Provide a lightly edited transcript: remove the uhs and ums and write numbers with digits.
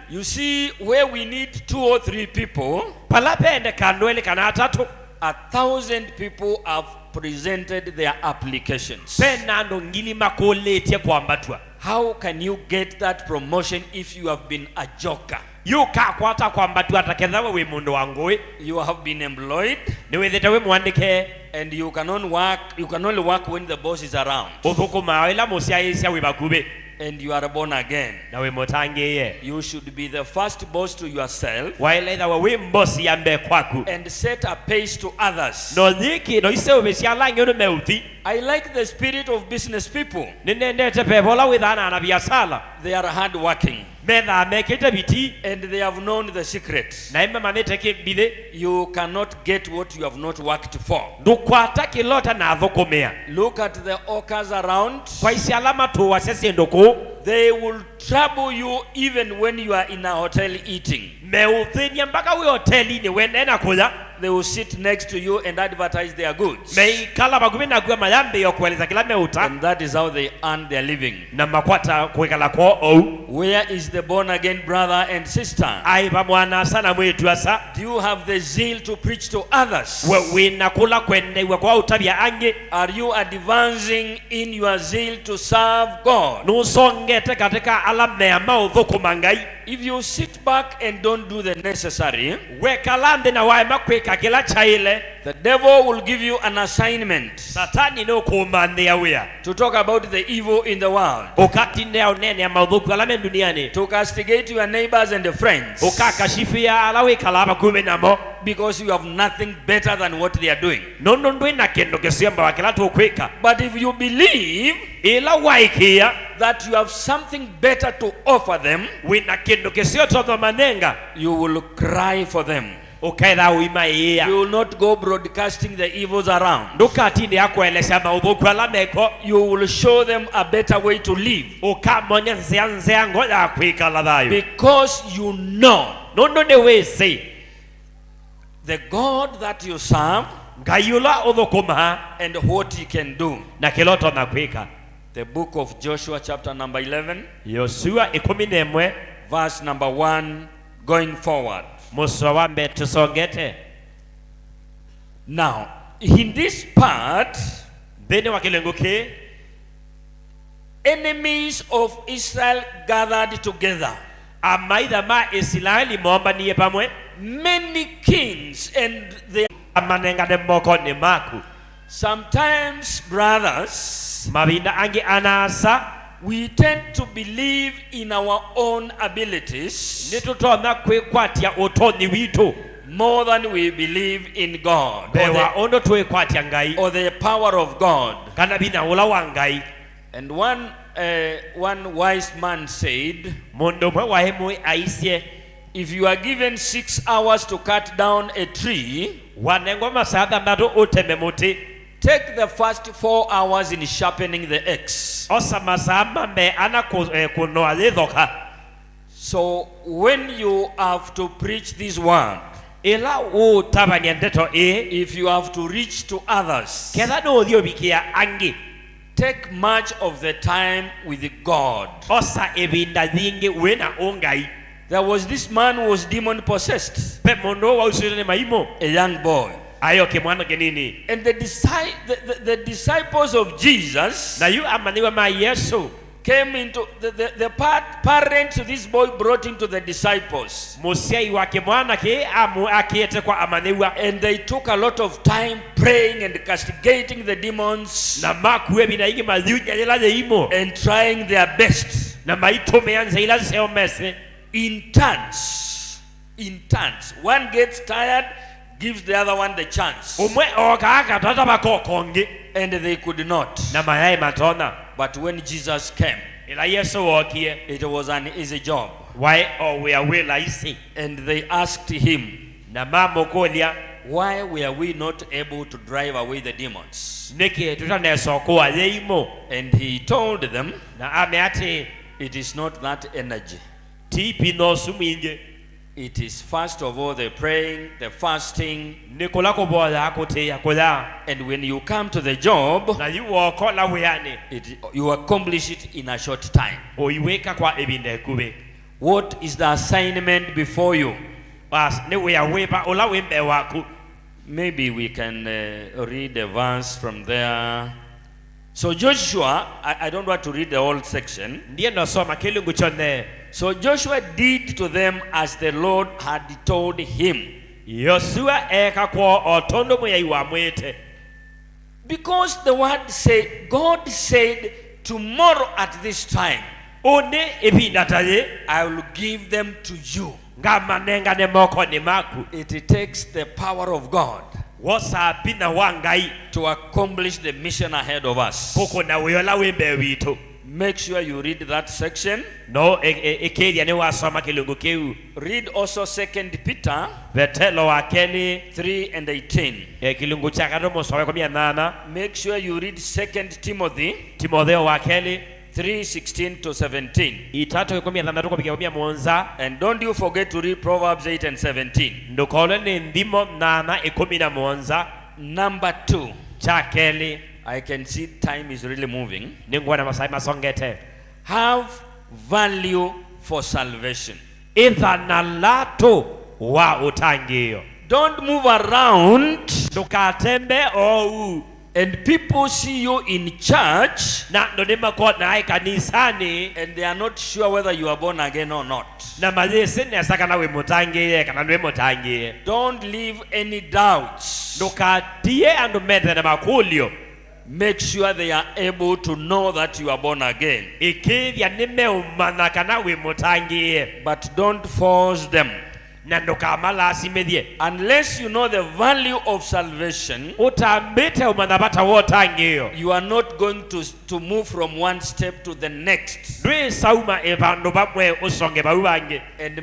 You see, where we need 2 or 3 people, 1,000 people have presented their applications. How can you get that promotion if you have been a joker? You have been employed, and you can only work when the boss is around. And you are born again. You should be the first boss to yourself and set a pace to others. I like the spirit of business people. They are hardworking. And they have known the secret. You cannot get what you have not worked for. Look at the hawkers around. They will trouble you even when you are in a hotel eating. They will sit next to you and advertise their goods. And that is how they earn their living. Where is the born again brother and sister? Do you have the zeal to preach to others? Are you advancing in your zeal to serve God? If you sit back and don't do the necessary, the devil will give you an assignment to talk about the evil in the world, to castigate your neighbors and friends, because you have nothing better than what they are doing. But if you believe that you have something better to offer them, you will cry for them. You will not go broadcasting the evils around. You will show them a better way to live, because you know the God that you serve and what he can do. The book of Joshua chapter number 11, verse number 1 going forward. Now, in this part, enemies of Israel gathered together. Many kings and their sometimes, brothers, we tend to believe in our own abilities more than we believe in God or the power of God. And one wise man said, if you are given 6 hours to cut down a tree, take the first 4 hours in sharpening the axe. So when you have to preach this word, if you have to reach to others, take much of the time with God. There was this man who was demon possessed, a young boy. And the disciples of Jesus came into the parents of this boy brought him to the disciples, and they took a lot of time praying and castigating the demons and trying their best in turns. One gets tired, gives the other one the chance, and they could not. But when Jesus came, it was an easy job. And they asked him, why were we not able to drive away the demons? And he told them, it is not that energy. It is first of all the praying, the fasting. And when you come to the job, you accomplish it in a short time. What is the assignment before you? Maybe we can read a verse from there. So Joshua, I don't want to read the whole section. So Joshua did to them as the Lord had told him. Because the word said, God said, tomorrow at this time, I will give them to you. It takes the power of God to accomplish the mission ahead of us. Make sure you read that section. Read also 2 Peter 3:18. Make sure you read 2 Timothy 3:16 to 17. And don't you forget to read Proverbs 8:17. Number 2. I can see time is really moving. Have value for salvation. Don't move around and people see you in church and they are not sure whether you are born again or not. Don't leave any doubts. Make sure they are able to know that you are born again. But don't force them. Unless you know the value of salvation, you are not going to move from one step to the next. And